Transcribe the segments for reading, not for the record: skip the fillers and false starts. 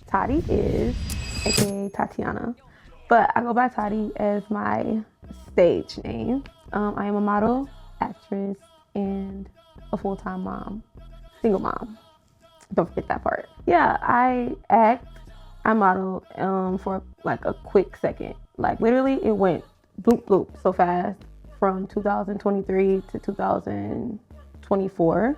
Todie is, aka Tatiana, but I go by Todie as my stage name. I am a model, actress, and a full-time mom, single mom. Don't forget that part. Yeah, I act, I model for like a quick second. Like literally it went bloop bloop so fast from 2023 to 2024.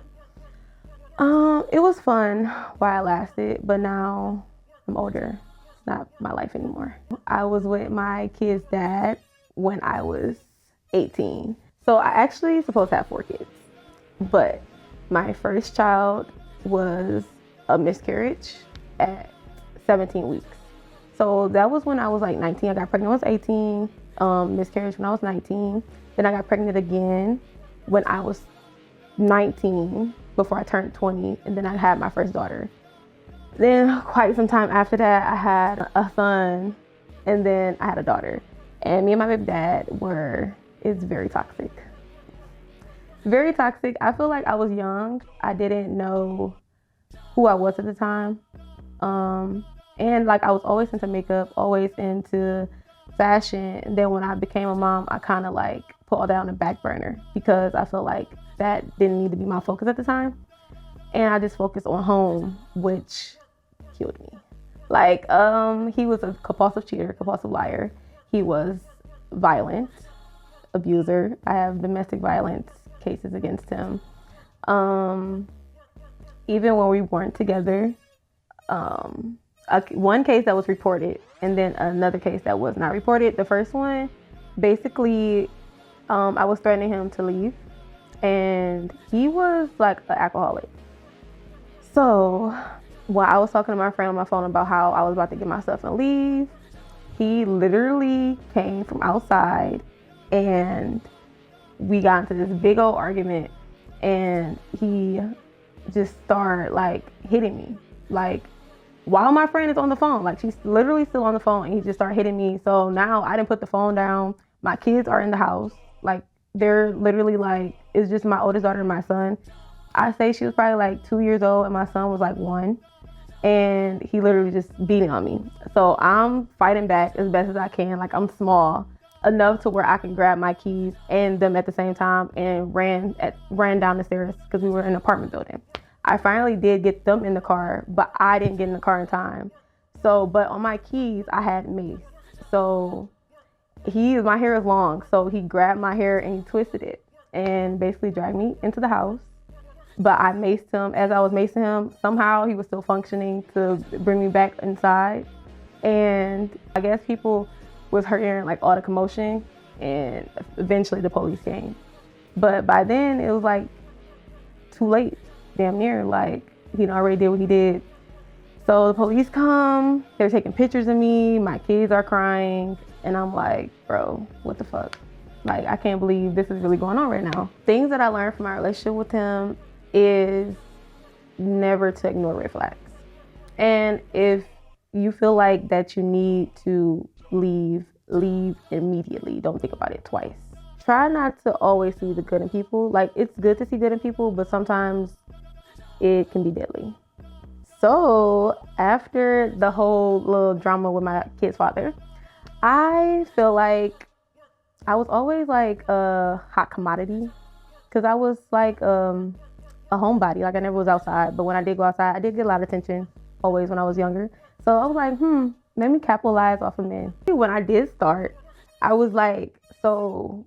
It was fun while it lasted, but now I'm older. It's not my life anymore. I was with my kid's dad when I was 18. So I actually supposed to have 4 kids, but my first child was a miscarriage at 17 weeks. So that was when I was like 19. I got pregnant when I was 18, miscarriage when I was 19. Then I got pregnant again when I was 19 before I turned 20, and then I had my first daughter. Then quite some time after that, I had a son, and then I had a daughter. And me and my baby dad it's very toxic. Very toxic. I feel like I was young. I didn't know who I was at the time. And like I was always into makeup, always into fashion. And then when I became a mom, I kind of like put all that on the back burner because I felt like that didn't need to be my focus at the time. And I just focused on home, which killed me. Like, he was a compulsive cheater, compulsive liar. He was violent, abuser. I have domestic violence cases against him. Even when we weren't together, one case that was reported and then another case that was not reported. The first one, basically, I was threatening him to leave, and he was like an alcoholic. So while I was talking to my friend on my phone about how I was about to get my stuff and leave, he literally came from outside and we got into this big old argument, and he just started like hitting me, like while my friend is on the phone. Like she's literally still on the phone, and he just started hitting me. So now I didn't put the phone down. My kids are in the house. Like they're literally like, it's just my oldest daughter and my son. I say she was probably like 2 years old and my son was like 1. And he literally just beating on me. So I'm fighting back as best as I can. Like I'm small enough to where I can grab my keys and them at the same time, and ran down the stairs because we were in an apartment building. I finally did get them in the car, but I didn't get in the car in time. So, but on my keys, I had mace. So my hair is long. So he grabbed my hair and he twisted it and basically dragged me into the house. But I maced him. As I was macing him, somehow he was still functioning to bring me back inside. And I guess people was hearing like all the commotion, and eventually the police came. But by then it was like too late, damn near. Like he already did what he did. So the police come, they're taking pictures of me, my kids are crying, and I'm like, bro, what the fuck? Like, I can't believe this is really going on right now. Things that I learned from my relationship with him is never to ignore red flags. And if you feel like that you need to leave immediately. Don't think about it twice. Try not to always see the good in people. Like, it's good to see good in people, but sometimes it can be deadly. So after the whole little drama with my kid's father, I feel like I was always like a hot commodity because I was like a homebody. Like I never was outside, but when I did go outside, I did get a lot of attention always when I was younger. So I was like, let me capitalize off of men. When I did start, I was like so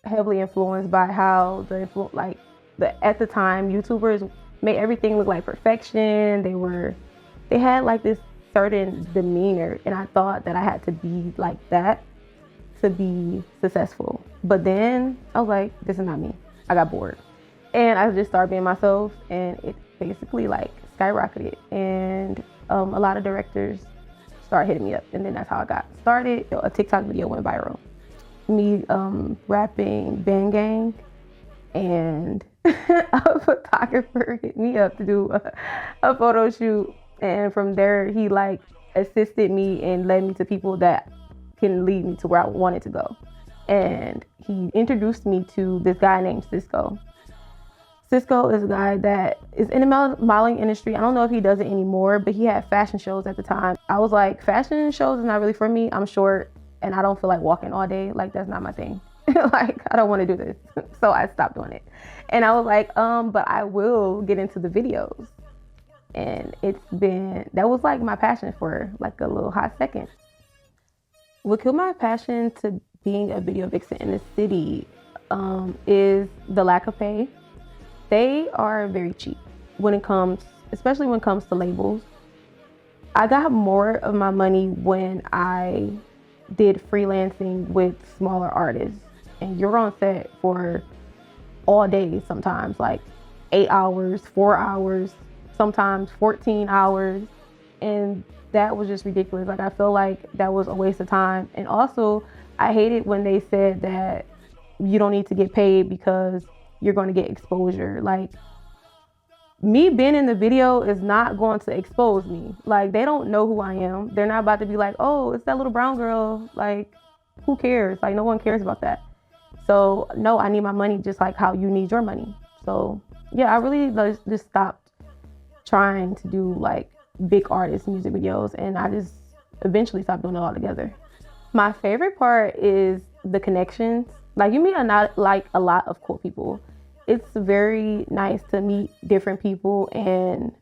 heavily influenced by how at the time YouTubers made everything look like perfection. They had like this certain demeanor, and I thought that I had to be like that to be successful. But then I was like, this is not me. I got bored, and I just started being myself, and it basically like skyrocketed. And a lot of directors started hitting me up, and then that's how I got started. A TikTok video went viral. Me rapping Bang Gang, and a photographer hit me up to do a photo shoot, and from there he like assisted me and led me to people that can lead me to where I wanted to go. And he introduced me to this guy named Cisco. Cisco is a guy that is in the modeling industry. I don't know if he does it anymore, but he had fashion shows at the time. I was like, fashion shows is not really for me. I'm short and I don't feel like walking all day. Like, that's not my thing. Like, I don't want to do this. So I stopped doing it. And I was like, but I will get into the videos. And that was like my passion for like a little hot second. What killed my passion to being a video vixen in the city is the lack of pay. They are very cheap especially when it comes to labels. I got more of my money when I did freelancing with smaller artists. And you're on set for all day sometimes, like 8 hours, 4 hours, sometimes 14 hours. And that was just ridiculous. Like, I feel like that was a waste of time. And also, I hated when they said that you don't need to get paid because you're going to get exposure. Like, me being in the video is not going to expose me. Like, they don't know who I am. They're not about to be like, oh, it's that little brown girl. Like, who cares? Like, no one cares about that. So, no, I need my money just like how you need your money. So, yeah, I really just stopped trying to do like big artist music videos, and I just eventually stopped doing it altogether. My favorite part is the connections. Like, you meet a lot of cool people. It's very nice to meet different people and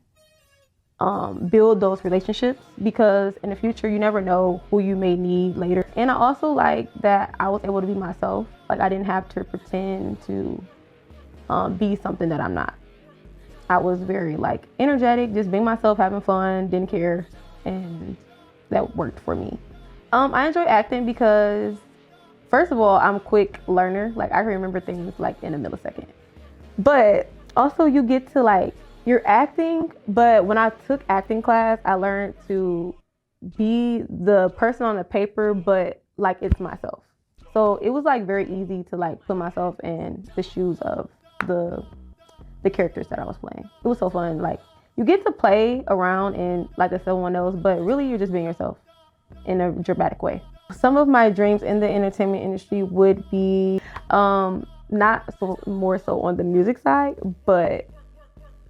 build those relationships, because in the future you never know who you may need later. And I also like that I was able to be myself. Like, I didn't have to pretend to be something that I'm not. I was very like energetic, just being myself, having fun, didn't care, and that worked for me. I enjoy acting because, first of all, I'm a quick learner. Like, I can remember things like in a millisecond. But also, you get to like, you're acting, but when I took acting class, I learned to be the person on the paper, but like it's myself. So it was like very easy to like put myself in the shoes of the characters that I was playing. It was so fun. Like, you get to play around and like someone else, but really you're just being yourself in a dramatic way. Some of my dreams in the entertainment industry would be not so more so on the music side, but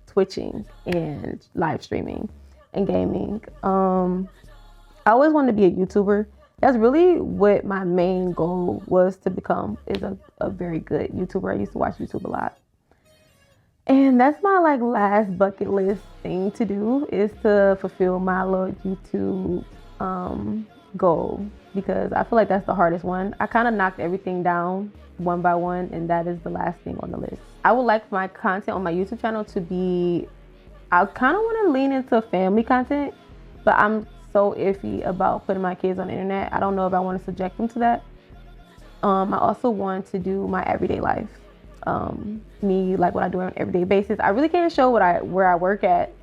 twitching and live streaming and gaming. I always wanted to be a YouTuber. That's really what my main goal was to become, is a very good YouTuber. I used to watch YouTube a lot. And that's my like last bucket list thing to do, is to fulfill my little YouTube goal, because I feel like that's the hardest one. I kind of knocked everything down one by one, and that is the last thing on the list. I would like my content on my YouTube channel to be, I kind of want to lean into family content, but I'm so iffy about putting my kids on the internet. I don't know if I want to subject them to that. I also want to do my everyday life. Me, like what I do on an everyday basis. I really can't show where I work at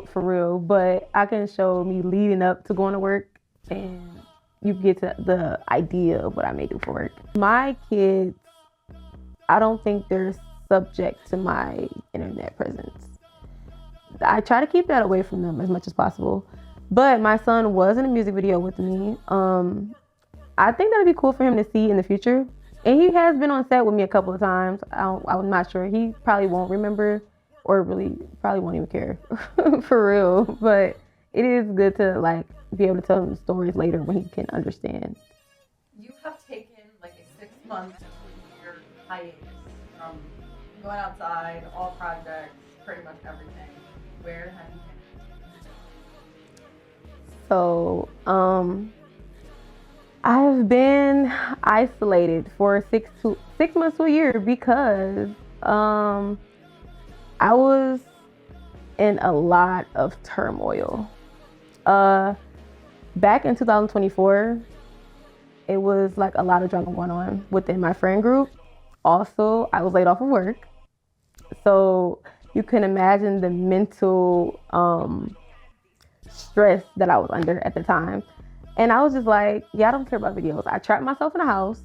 for real, but I can show me leading up to going to work, and you get to the idea of what I may do for work. My kids, I don't think they're subject to my internet presence. I try to keep that away from them as much as possible. But my son was in a music video with me. I think that'd be cool for him to see in the future. And he has been on set with me a couple of times. I'm not sure. He probably won't remember, or really probably won't even care for real. But it is good to like be able to tell him stories later when he can understand. You have taken like a 6 month to a year hiatus from going outside, all projects, pretty much everything. Where have you been? So, I've been isolated for 6 months to a year because I was in a lot of turmoil. Back in 2024, it was like a lot of drama going on within my friend group. Also, I was laid off of work. So you can imagine the mental stress that I was under at the time. And I was just like, yeah, I don't care about videos. I trapped myself in the house.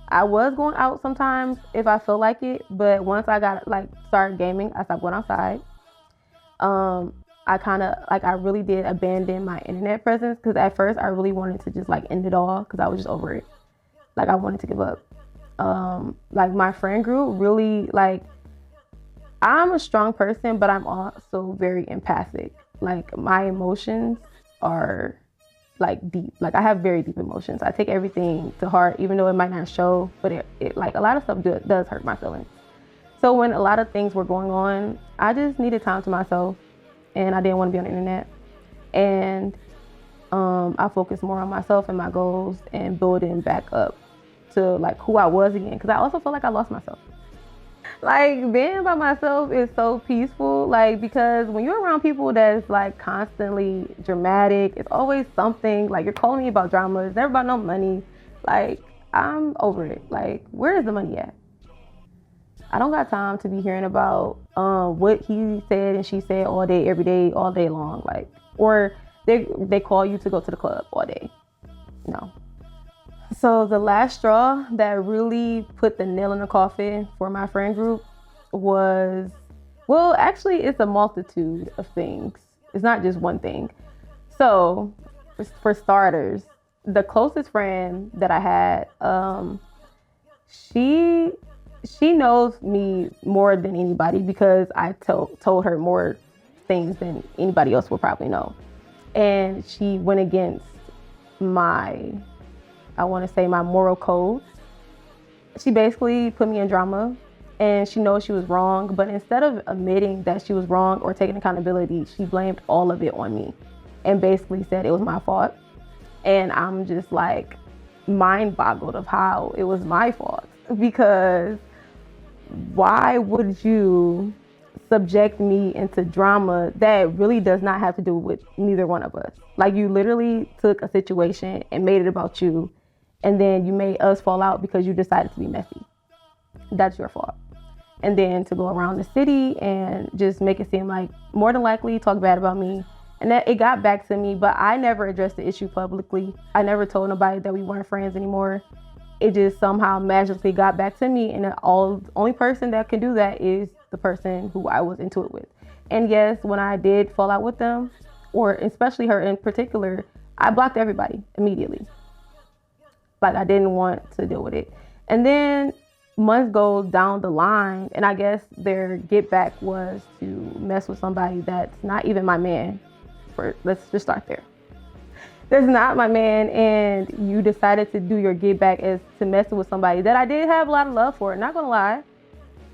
I was going out sometimes if I felt like it, but once I got started gaming, I stopped going outside. I really did abandon my internet presence, because at first I really wanted to just end it all, because I was just over it. I wanted to give up. My friend group really I'm a strong person, but I'm also very empathic. Like my emotions are like deep. Like I have very deep emotions. I take everything to heart, even though it might not show, but it like a lot of stuff does hurt my feelings. So when a lot of things were going on, I just needed time to myself, and I didn't want to be on the internet. And I focused more on myself and my goals and building back up to like who I was again. Because I also feel like I lost myself. Like being by myself is so peaceful. Like because when you're around people that's like constantly dramatic, it's always something. Like you're calling me about drama. It's never about no money. Like I'm over it. Like where is the money at? I don't got time to be hearing about what he said and she said all day, every day, all day long. Like, or they call you to go to the club all day. No. So the last straw that really put the nail in the coffin for my friend group was, well, actually it's a multitude of things. It's not just one thing. So for starters, the closest friend that I had, she knows me more than anybody because I told her more things than anybody else will probably know. And she went against my moral code. She basically put me in drama and she knows she was wrong. But instead of admitting that she was wrong or taking accountability, she blamed all of it on me and basically said it was my fault. And I'm just like mind boggled of how it was my fault, because why would you subject me into drama that really does not have to do with neither one of us? Like you literally took a situation and made it about you, and then you made us fall out because you decided to be messy. That's your fault. And then to go around the city and just make it seem like more than likely talk bad about me. And that it got back to me, but I never addressed the issue publicly. I never told nobody that we weren't friends anymore. It just somehow magically got back to me, and the only person that can do that is the person who I was into it with. And yes, when I did fall out with them, or especially her in particular, I blocked everybody immediately. Like I didn't want to deal with it. And then months go down the line, and I guess their get back was to mess with somebody that's not even my man. Let's just start there. That's not my man, and you decided to do your get back as to messing with somebody that I did have a lot of love for. Not gonna lie,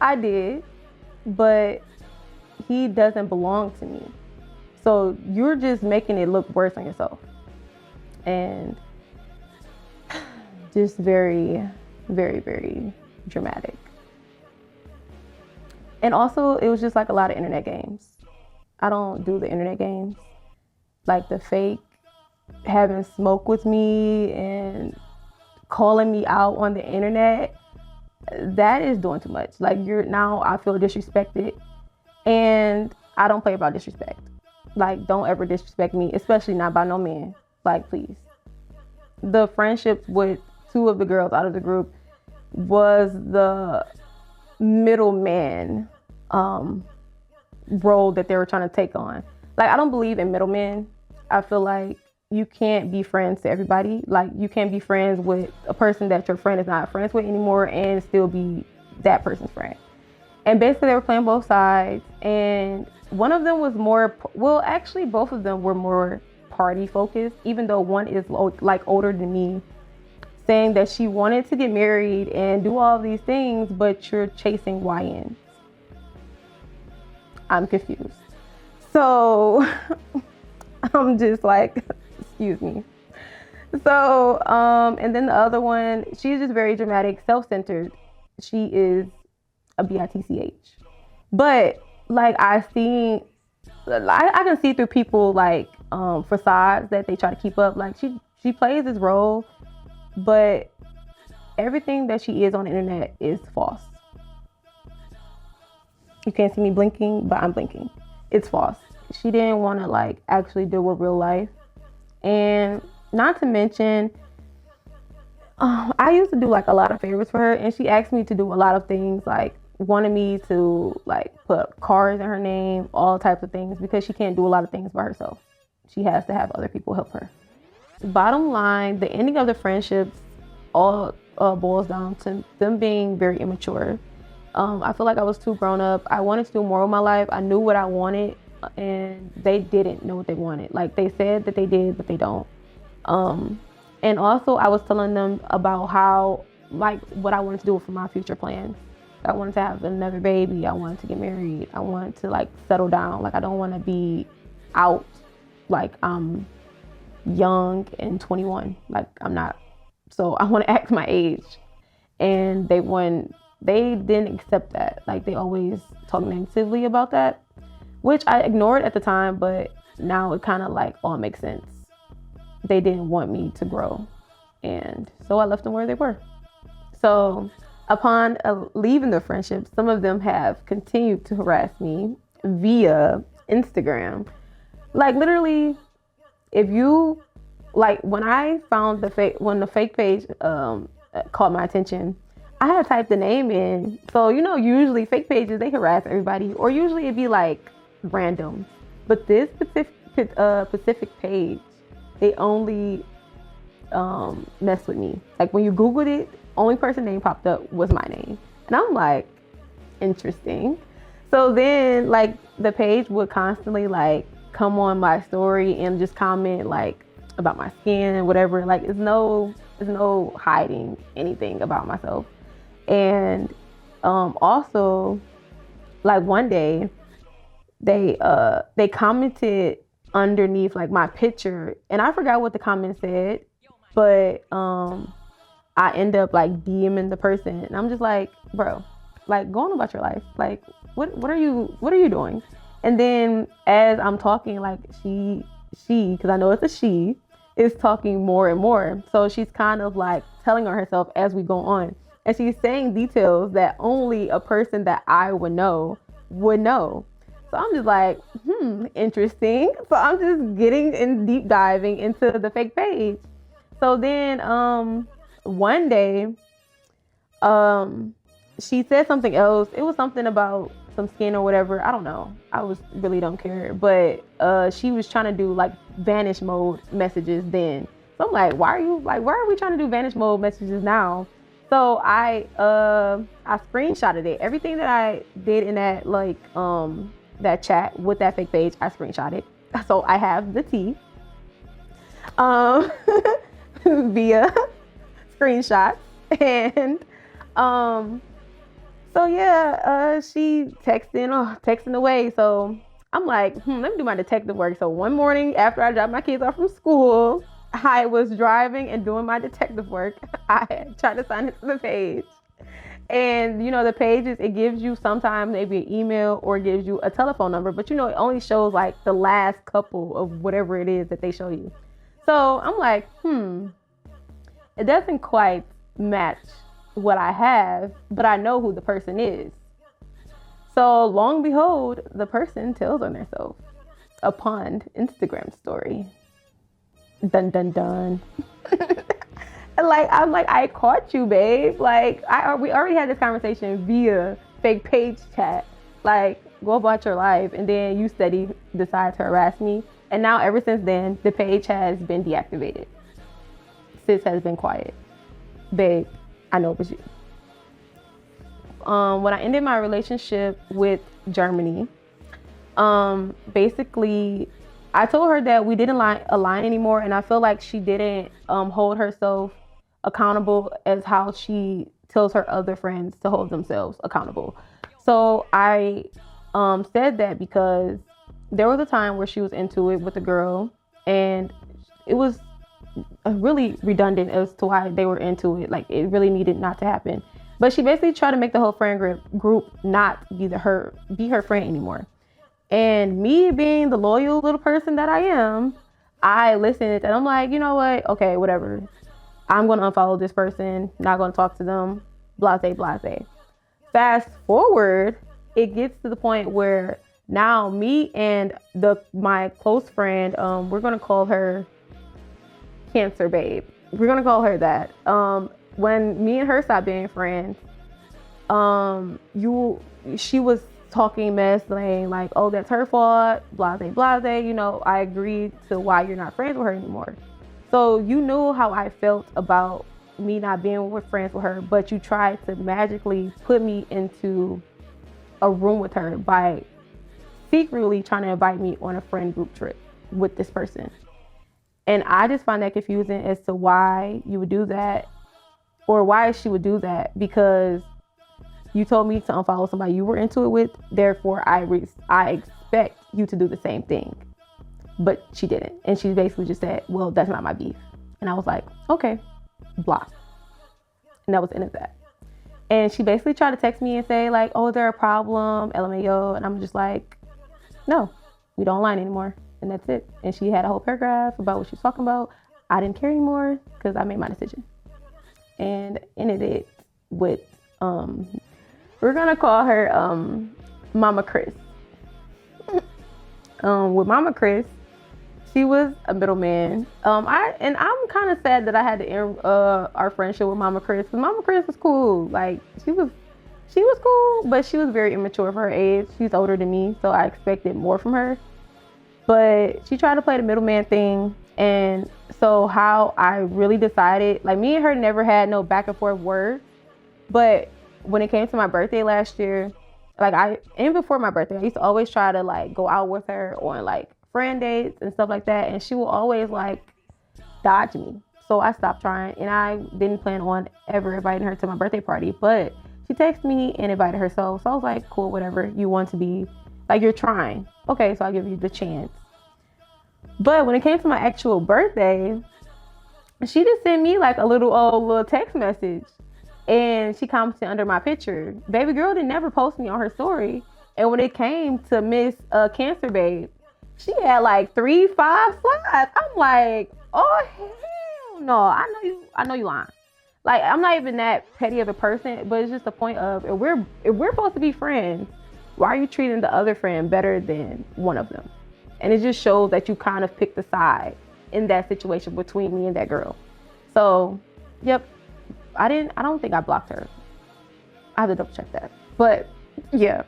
I did, but he doesn't belong to me. So you're just making it look worse on yourself. And just very, very, very dramatic. And also, it was just like a lot of internet games. I don't do the internet games. Like the fake having smoke with me and calling me out on the internet, that is doing too much. Like now I feel disrespected, and I don't play about disrespect. Like don't ever disrespect me, especially not by no man. Like please. The friendships with two of the girls out of the group was the middleman role that they were trying to take on. Like I don't believe in middlemen. I feel like you can't be friends to everybody. Like you can't be friends with a person that your friend is not friends with anymore and still be that person's friend. And basically they were playing both sides, and one of them was more, well actually both of them were more party focused, even though one is like older than me, saying that she wanted to get married and do all of these things, but you're chasing YNs. I'm confused. So I'm just like, excuse me. So, and then the other one, she's just very dramatic, self-centered. She is a bitch. But like I can see through people like facades that they try to keep up. Like she plays this role, but everything that she is on the internet is false. You can't see me blinking, but I'm blinking. It's false. She didn't want to like actually deal with real life. And not to mention, I used to do like a lot of favors for her, and she asked me to do a lot of things, like wanted me to like put cars in her name, all types of things, because she can't do a lot of things by herself. She has to have other people help her. Bottom line, the ending of the friendships all boils down to them being very immature. I feel like I was too grown up. I wanted to do more with my life. I knew what I wanted, and they didn't know what they wanted. Like, they said that they did, but they don't. And also I was telling them about how, like, what I wanted to do for my future plans. I wanted to have another baby. I wanted to get married. I wanted to, like, settle down. Like, I don't want to be out like I'm young and 21. Like, I'm not. So I want to act my age. And they didn't accept that. Like, they always talk negatively about that, which I ignored at the time, but now it kind of like all makes sense. They didn't want me to grow. And so I left them where they were. So upon leaving the friendship, some of them have continued to harass me via Instagram. Like, literally, if you, like, when I found when the fake page caught my attention, I had to type the name in. So, you know, usually fake pages, they harass everybody, or usually it'd be like random. But this specific page, they only mess with me. Like, when you Googled it, only person name popped up was my name. And I'm like, interesting. So then, like, the page would constantly, like, come on my story and just comment, like, about my skin and whatever. Like, there's no hiding anything about myself. And also, like, one day they commented underneath, like, my picture, and I forgot what the comment said, but I end up, like, DMing the person, and I'm just like, bro, like, go on about your life. Like, what are you doing? And then as I'm talking, like, she, because I know it's a she, is talking more and more. So she's kind of like telling on herself as we go on. And she's saying details that only a person that I would know. So I'm just like, interesting. So I'm just getting in deep diving into the fake page. So then one day, she said something else. It was something about some skin or whatever. I don't know. Really don't care. But she was trying to do, like, vanish mode messages then. So I'm like, why are we trying to do vanish mode messages now? So I screenshotted it. Everything that I did in that, like, that chat with that fake page, I screenshotted. So I have the tea via screenshots. And so yeah, she texting away. So I'm like, let me do my detective work. So one morning after I dropped my kids off from school, I was driving and doing my detective work. I tried to sign into the page. And, you know, the pages, it gives you sometimes maybe an email or it gives you a telephone number. But, you know, it only shows, like, the last couple of whatever it is that they show you. So I'm like, it doesn't quite match what I have, but I know who the person is. So long behold, the person tells on themselves upon Instagram story. Dun dun dun. I'm like, I caught you, babe. Like, we already had this conversation via fake page chat. Like, go about your life, and then you decide to harass me. And now ever since then, the page has been deactivated. Sis has been quiet. Babe, I know it was you. When I ended my relationship with Germany, basically, I told her that we didn't align anymore, and I feel like she didn't hold herself accountable as how she tells her other friends to hold themselves accountable. So I said that because there was a time where she was into it with a girl, and it was really redundant as to why they were into it. Like, it really needed not to happen. But she basically tried to make the whole friend group not be her friend anymore. And me being the loyal little person that I am, I listened and I'm like, you know what? Okay, whatever. I'm going to unfollow this person. Not going to talk to them. Blase, blase. Fast forward, it gets to the point where now me and my close friend, we're going to call her Cancer Babe. We're going to call her that. When me and her stopped being friends, she was talking mess, saying like, oh, that's her fault, blase, blase. You know, I agreed to why you're not friends with her anymore. So you knew how I felt about me not being with friends with her, but you tried to magically put me into a room with her by secretly trying to invite me on a friend group trip with this person. And I just find that confusing as to why you would do that, or why she would do that, because you told me to unfollow somebody you were into it with. Therefore, I expect you to do the same thing. But she didn't. And she basically just said, well, that's not my beef. And I was like, okay, block. And that was the end of that. And she basically tried to text me and say like, oh, is there a problem? LMAO. And I'm just like, no, we don't align anymore. And that's it. And she had a whole paragraph about what she was talking about. I didn't care anymore because I made my decision. And ended it with, we're going to call her Mama Chris. With Mama Chris, she was a middleman. I'm kind of sad that I had to end our friendship with Mama Chris, because Mama Chris was cool. Like she was cool, but she was very immature for her age. She's older than me, so I expected more from her. But she tried to play the middleman thing, and so how I really decided, like me and her never had no back and forth words, but when it came to my birthday last year, and before my birthday, I used to always try to like go out with her on like friend dates and stuff like that, and she will always like dodge me. So I stopped trying, and I didn't plan on ever inviting her to my birthday party, but she texted me and invited herself. So I was like, cool, whatever, you want to be, like, you're trying. Okay, so I'll give you the chance. But when it came to my actual birthday, she just sent me like a little text message, and she commented under my picture. Baby girl didn't never post me on her story. And when it came to Miss Cancer Babe, she had like 3-5 slides. I'm like, oh hell no, I know you lying. Like, I'm not even that petty of a person, but it's just the point of, if we're supposed to be friends, why are you treating the other friend better than one of them? And it just shows that you kind of picked a side in that situation between me and that girl. So, yep, I don't think I blocked her. I have to double check that. But yeah,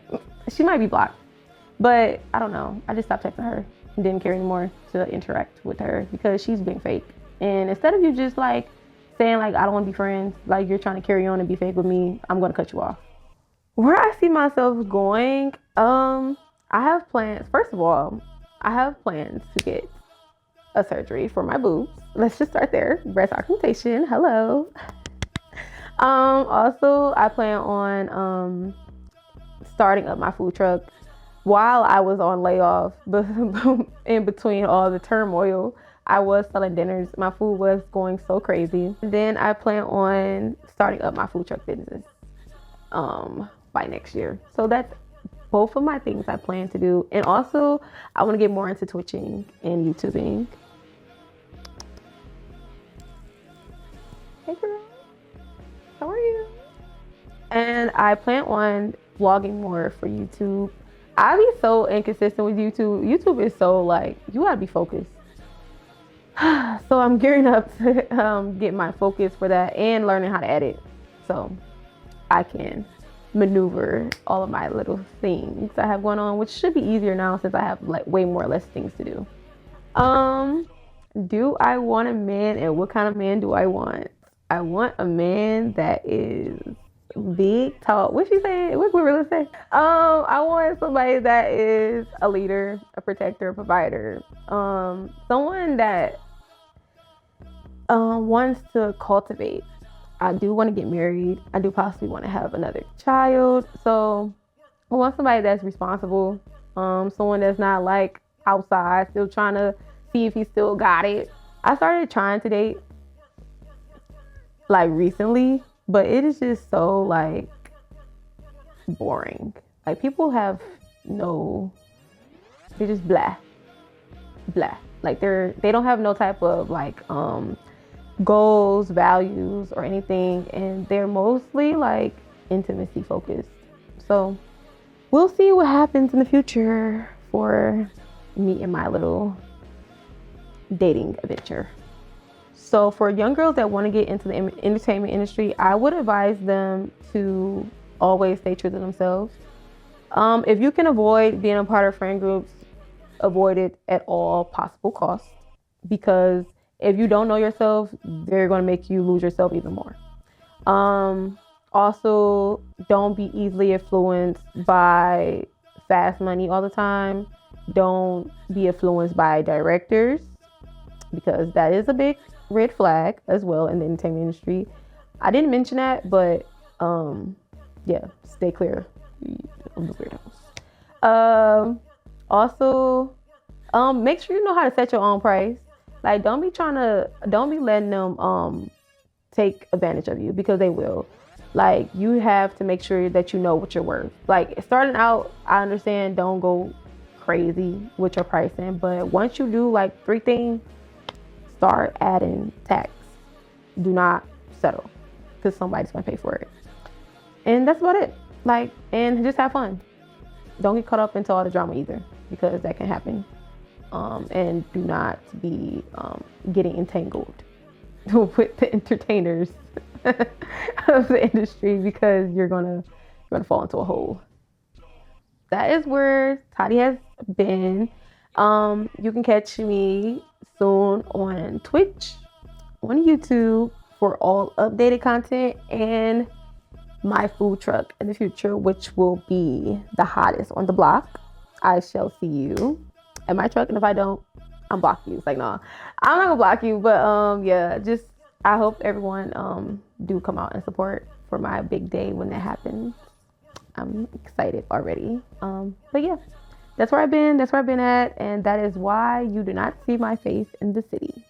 she might be blocked. But I don't know. I just stopped texting her and didn't care anymore to interact with her, because she's being fake. And instead of you just like saying like, I don't want to be friends, like you're trying to carry on and be fake with me, I'm going to cut you off. Where I see myself going, I have plans. First of all, I have plans to get a surgery for my boobs. Let's just start there. Breast augmentation. Hello. Also, I plan on starting up my food truck while I was on layoff. But in between all the turmoil, I was selling dinners. My food was going so crazy. And then I plan on starting up my food truck business by next year. So that's both of my things I plan to do. And also, I want to get more into Twitching and YouTubing. Hey girl, how are you? And I plan on vlogging more for YouTube. I be so inconsistent with YouTube. YouTube is so like, you gotta be focused. So I'm gearing up to get my focus for that and learning how to edit, so I can maneuver all of my little things I have going on, which should be easier now since I have like way more less things to do. Do I want a man, and what kind of man do I want? I want a man that is big, tall. What she say? What really say? I want somebody that is a leader, a protector, a provider. Someone that wants to cultivate. I do want to get married. I do possibly want to have another child. So I want somebody that's responsible. Someone that's not like outside, still trying to see if he still got it. I started trying to date like recently, but it is just so like boring. Like people have they're just blah. Like they don't have no type of like goals, values, or anything, and they're mostly like intimacy focused. So we'll see what happens in the future for me and my little dating adventure. So for young girls that want to get into the entertainment industry, I would advise them to always stay true to themselves. If you can avoid being a part of friend groups, avoid it at all possible costs, because If you don't know yourself, they're going to make you lose yourself even more. Also, don't be easily influenced by fast money all the time. Don't be influenced by directors, because that is a big red flag as well in the entertainment industry. I didn't mention that, but yeah, stay clear of the weirdos. Also, make sure you know how to set your own price. Like, don't be letting them take advantage of you, because they will. Like, you have to make sure that you know what you're worth. Like, starting out, I understand, don't go crazy with your pricing, but once you do like 3 things, start adding tax. Do not settle, because somebody's gonna pay for it. And that's about it. Like, and just have fun. Don't get caught up into all the drama either, because that can happen. And do not be getting entangled with the entertainers of the industry, because you're gonna fall into a hole. That is where Todie has been. You can catch me soon on Twitch, on YouTube for all updated content, and my food truck in the future, which will be the hottest on the block. I shall see you at my truck, and if I don't, I'm blocking you. It's like, no, I'm not gonna block you, but yeah, just I hope everyone do come out and support for my big day when that happens. I'm excited already. But yeah, that's where I've been at, and that is why you do not see my face in the city.